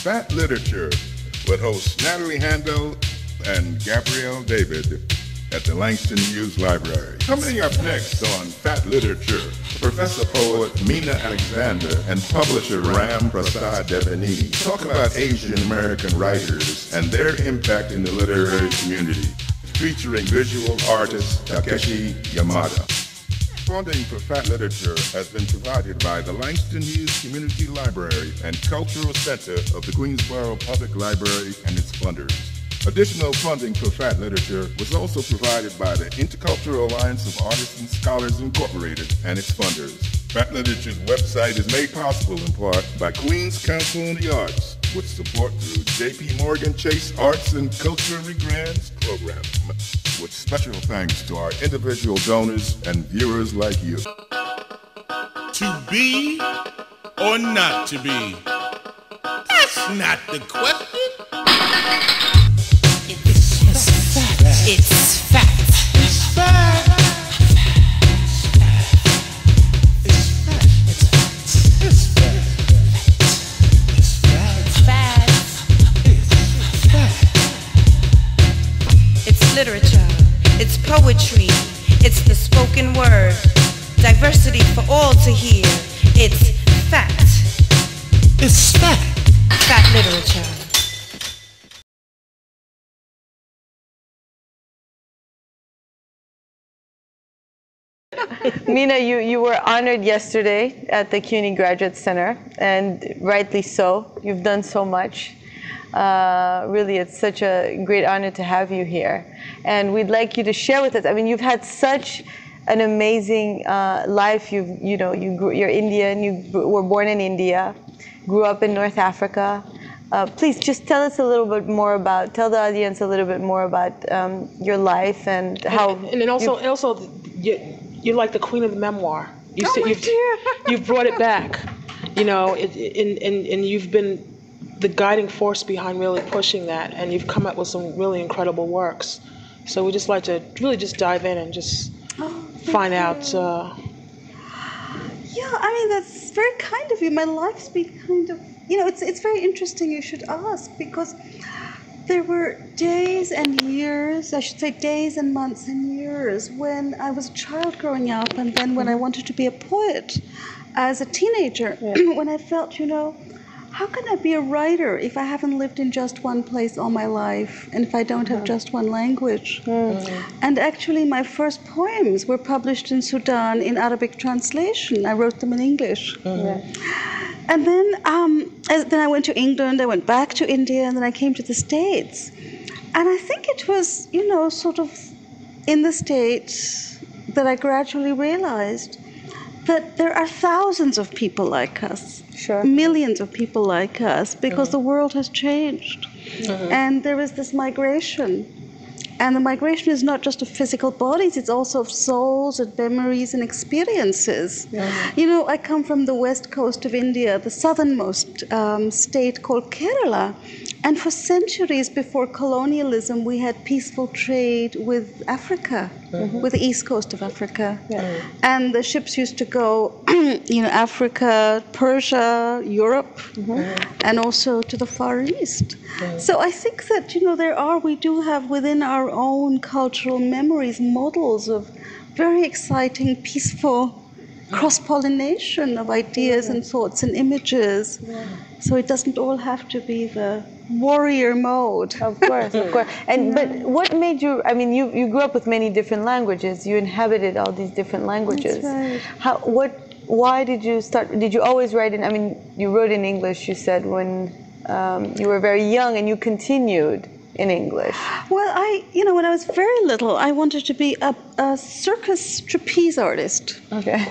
Fat Literature with hosts Natalie Handel and Gabrielle David at the Langston Hughes Library. Coming up next on Fat Literature, Professor Poet Meena Alexander and publisher Ram Prasad Devineni talk about Asian American writers and their impact in the literary community, featuring visual artist Takeshi Yamada. Funding for Fat Literature has been provided by the Langston Hughes Community Library and Cultural Center of the Queensborough Public Library and its funders. Additional funding for Fat Literature was also provided by the Intercultural Alliance of Artists and Scholars Incorporated and its funders. Fat Literature's website is made possible in part by Queens Council on the Arts, with support through J.P. Morgan Chase Arts and Culturally Grants Program, with special thanks to our individual donors and viewers like you. To be or not to be? That's not the question. It's fact. It's fact. It's fact. It's literature, it's poetry, it's the spoken word, diversity for all to hear. It's fact. It's fact. Fat literature. Meena, you were honored yesterday at the CUNY Graduate Center, and rightly so. You've done so much. Really, it's such a great honor to have you here. And we'd like you to share with us. I mean, you've had such an amazing life. You're Indian, you were born in India, grew up in North Africa. Please just tell us a little bit more about, tell the audience a little bit more about your life and how. And also, you're like the queen of the memoir. You've brought it back, you know, and you've been the guiding force behind really pushing that, and you've come up with some really incredible works. So we just like to really just dive in and just find out. Yeah, I mean, that's very kind of you. My life's been kind of, you know, it's very interesting you should ask, because there were days and years, I should say days and months and years, when I was a child growing up, and then when I wanted to be a poet as a teenager, when I felt, you know, how can I be a writer if I haven't lived in just one place all my life, and if I don't have just one language? And actually, my first poems were published in Sudan in Arabic translation. I wrote them in English. And then I went to England, I went back to India, and then I came to the States. And I think it was, you know, sort of in the States that I gradually realized that there are thousands of people like us. Millions of people like us, because the world has changed. And there is this migration. And the migration is not just of physical bodies, it's also of souls and memories and experiences. You know, I come from the west coast of India, the southernmost state called Kerala. And for centuries before colonialism, we had peaceful trade with Africa, with the east coast of Africa. And the ships used to go, you know, Africa, Persia, Europe, and also to the Far East. So I think that, you know, we do have within our own cultural memories models of very exciting, peaceful cross-pollination of ideas and thoughts and images. So it doesn't all have to be the warrior mode. Of course, of course. And but what made you? I mean, you grew up with many different languages. You inhabited all these different languages. That's right. Why did you start? Did you always write in? I mean, you wrote in English. You said when you were very young, and you continued in English. Well, when I was very little, I wanted to be a circus trapeze artist. Okay.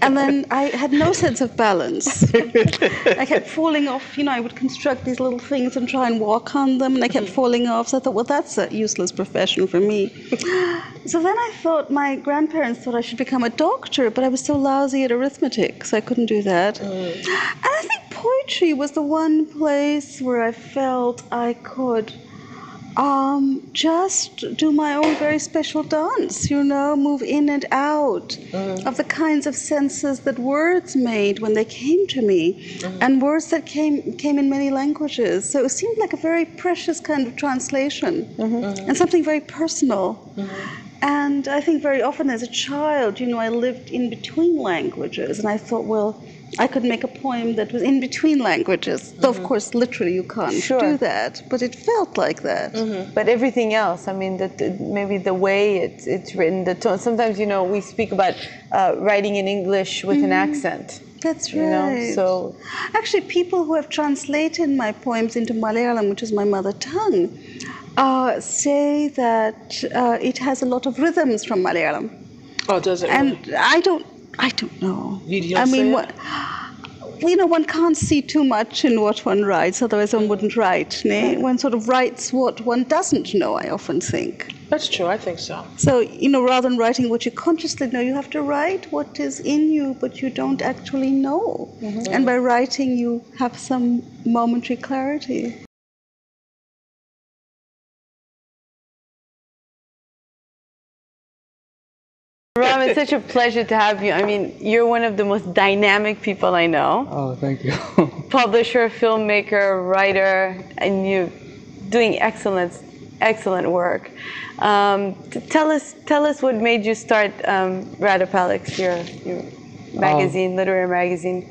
And then I had no sense of balance. I kept falling off. You know, I would construct these little things and try and walk on them, and I kept falling off. So I thought, well, that's a useless profession for me. So then I thought, my grandparents thought I should become a doctor, but I was so lousy at arithmetic, so I couldn't do that. And I think poetry was the one place where I felt I could just do my own very special dance, move in and out of the kinds of senses that words made when they came to me, and words that came in many languages. So it seemed like a very precious kind of translation, and something very personal. And I think very often as a child, I lived in between languages, and I thought, well, I could make a poem that was in between languages. Though, of course, literally you can't do that, but it felt like that. But everything else, I mean, maybe the way it's written, the tone. Sometimes, we speak about writing in English with an accent. That's right. So actually, people who have translated my poems into Malayalam, which is my mother tongue, say that it has a lot of rhythms from Malayalam. Oh, does it? And I don't know. I mean, one can't see too much in what one writes, otherwise one wouldn't write. One sort of writes what one doesn't know, I often think. That's true, I think so. So, rather than writing what you consciously know, you have to write what is in you, but you don't actually know. And by writing, you have some momentary clarity. Ram, it's such a pleasure to have you. I mean, you're one of the most dynamic people I know. Oh, thank you. Publisher, filmmaker, writer, and you're doing excellent work. Tell us what made you start RATTAPALLAX, your magazine, literary magazine.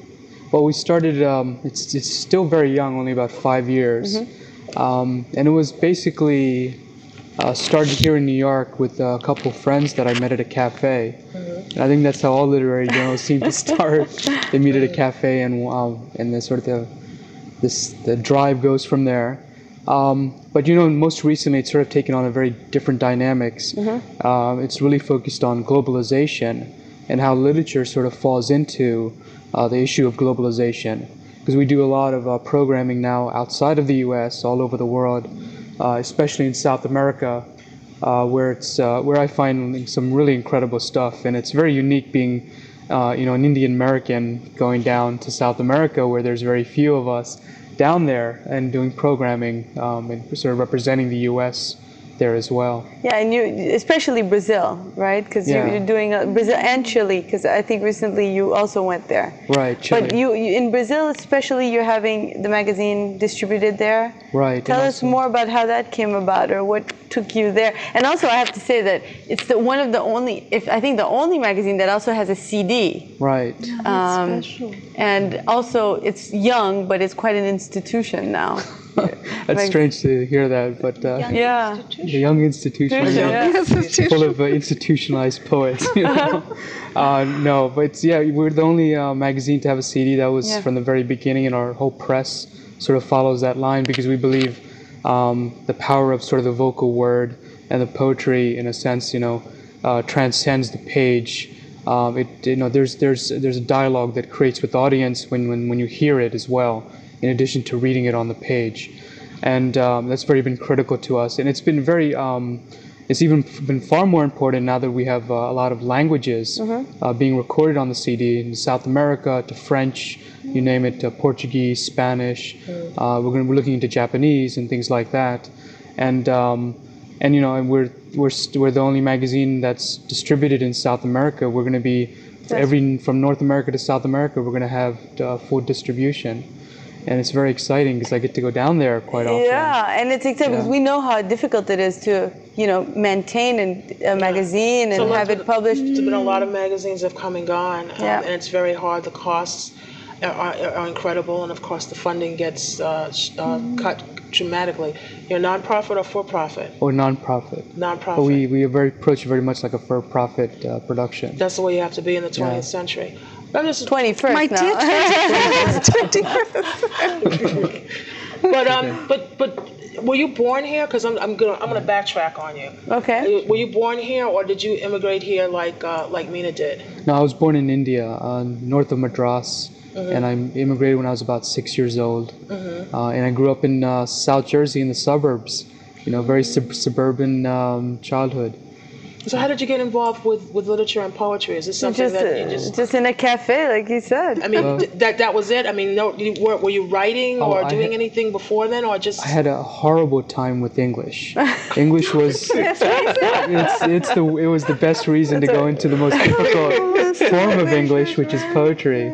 Well, we started, it's still very young, only about 5 years. And it was basically started here in New York with a couple of friends that I met at a cafe. And I think that's how all literary journals seem to start. They meet at a cafe, and then sort of the drive goes from there. But most recently it's sort of taken on a very different dynamics. It's really focused on globalization and how literature sort of falls into the issue of globalization. Because we do a lot of programming now outside of the US, all over the world, especially in South America, where I find some really incredible stuff. And it's very unique being an Indian American going down to South America, where there's very few of us down there, and doing programming and sort of representing the US there as well. Yeah, and you, especially Brazil, right? Because you're doing Brazil and Chile, because I think recently you also went there. Right, Chile. But you in Brazil especially, you're having the magazine distributed there. Right. Tell us more about how that came about, or what took you there. And also, I have to say that it's one of the only, I think the only magazine that also has a CD. Right. Yeah, that's special. And also, it's young, but it's quite an institution now. That's strange to hear that, but yeah, the young institution, full of institutionalized poets. No, but we're the only magazine to have a CD. That was from the very beginning, and our whole press sort of follows that line, because we believe the power of sort of the vocal word and the poetry, in a sense, transcends the page. There's a dialogue that creates with the audience when you hear it as well, in addition to reading it on the page. And that's been critical to us. And it's been it's even been far more important now that we have a lot of languages being recorded on the CD, in South America, to French, you name it, to Portuguese, Spanish. We're looking into Japanese and things like that. And we're the only magazine that's distributed in South America. We're going to be, from North America to South America, we're going to have full distribution. And it's very exciting, because I get to go down there quite often. Yeah, and it's exciting because we know how difficult it is to, maintain a magazine and have it published. There's been a lot of magazines that have come and gone, and it's very hard. The costs are incredible, and of course the funding gets cut dramatically. You're nonprofit or for-profit? Or nonprofit. Nonprofit. But we approach it very much like a for-profit production. That's the way you have to be in the 20th century. But this is 21st My now. But were you born here? Because I'm gonna backtrack on you. Okay. Were you born here, or did you immigrate here like Meena did? No, I was born in India, north of Madras, and I immigrated when I was about 6 years old. And I grew up in South Jersey in the suburbs. Very suburban childhood. So how did you get involved with literature and poetry? Is this something that you just in a cafe, like you said? I mean, that was it. I mean, no, were you writing or doing anything before then, or just? I had a horrible time with English. English was it was the best reason to go into the most difficult form of English, which is poetry.